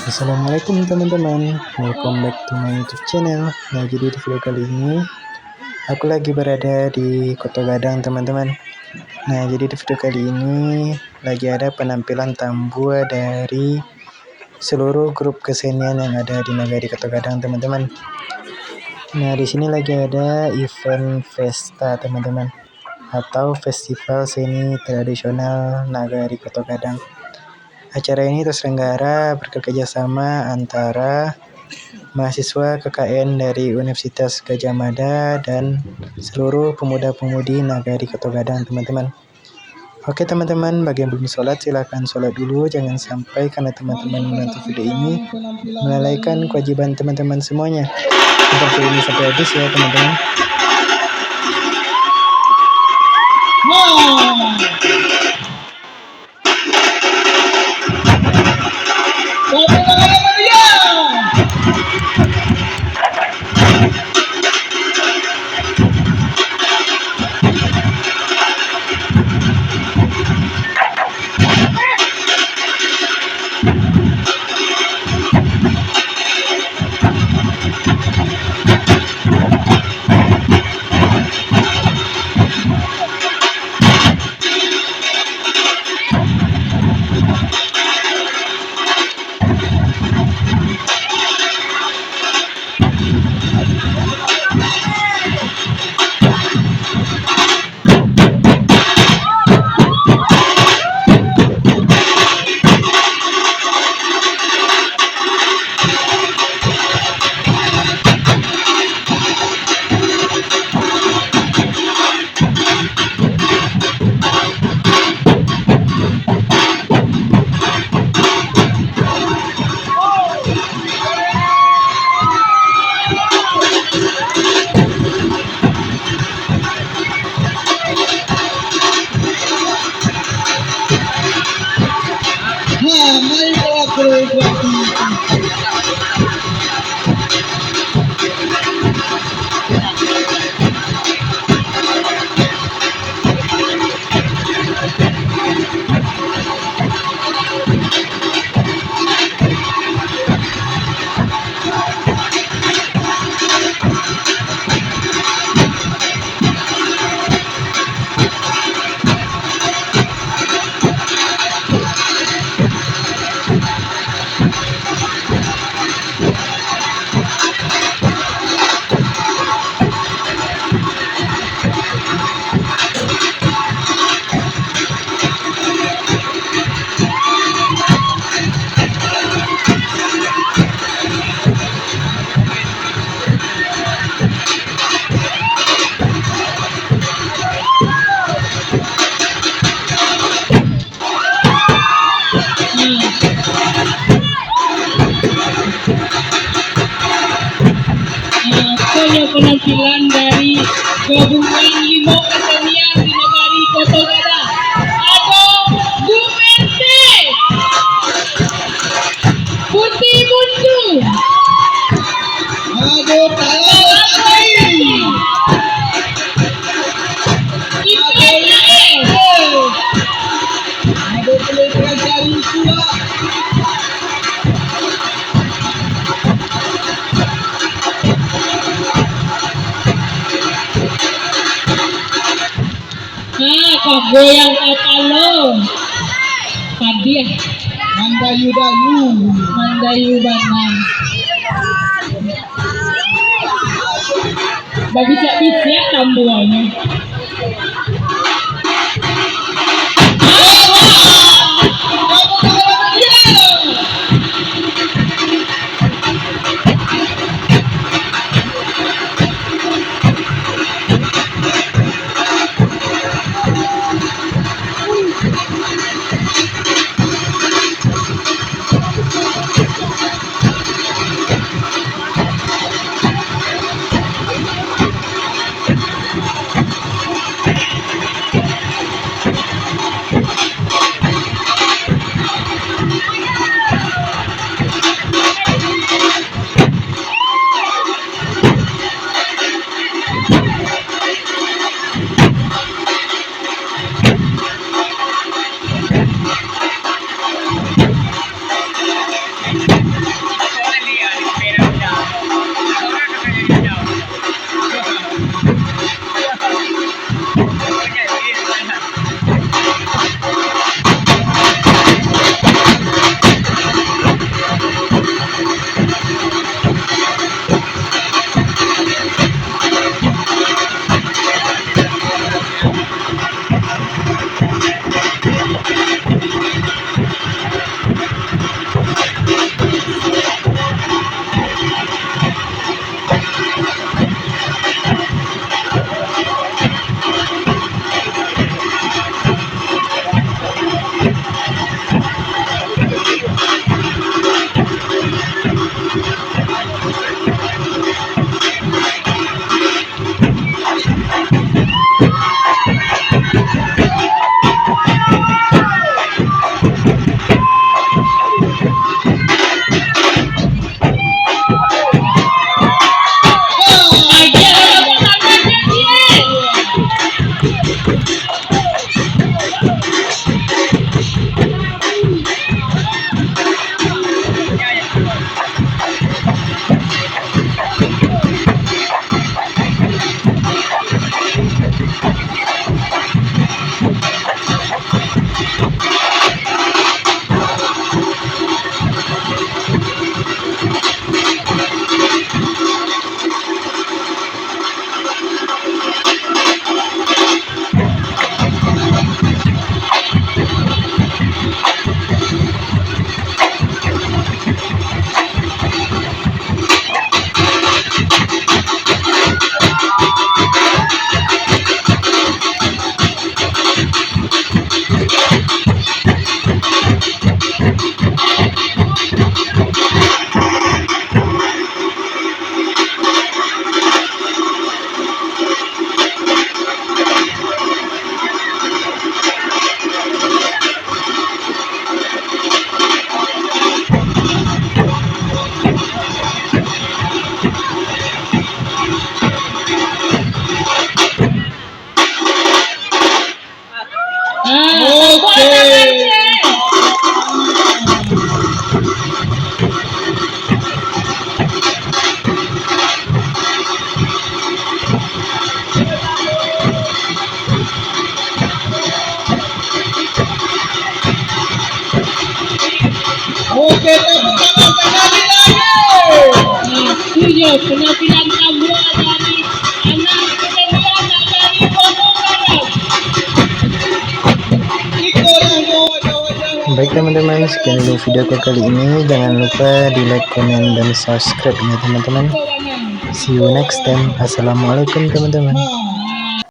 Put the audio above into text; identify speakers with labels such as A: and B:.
A: Assalamualaikum teman-teman, welcome back to my YouTube channel. Nah, jadi di video kali ini aku lagi berada di Kota Gadang teman-teman. Nah, jadi di video kali ini lagi ada penampilan tambua dari seluruh grup kesenian yang ada di Nagari Kota Gadang teman-teman. Nah, di sini lagi ada event Festa teman-teman, atau Festival Seni Tradisional Nagari Kota Gadang. Acara ini terselenggara bekerjasama antara mahasiswa KKN dari Universitas Gadjah Mada dan seluruh pemuda-pemudi Nagari Kota Gadang teman-teman. Oke teman-teman, bagi yang belum sholat silahkan sholat dulu, jangan sampai karena teman-teman menonton video ini melalaikan kewajiban teman-teman semuanya. Nonton video ini sampai habis ya teman-teman.
B: Penampilan dari gabungan 5 kesenian di Nagari Kota Gadang. Ada Gumente, Putih Buntu, ada Talati, IPS, ada Pelitran Jari Sula. Goyang kapalo Padiah Mandayu Bana bisa tambuannya. Tujuh penampilan tabua dari anak Kedeniana dari Kota Barat.
A: Baik teman-teman, sekian dulu videoku kali ini. Jangan lupa di like, komen, dan subscribe ya teman-teman. See you next time. Assalamualaikum teman-teman.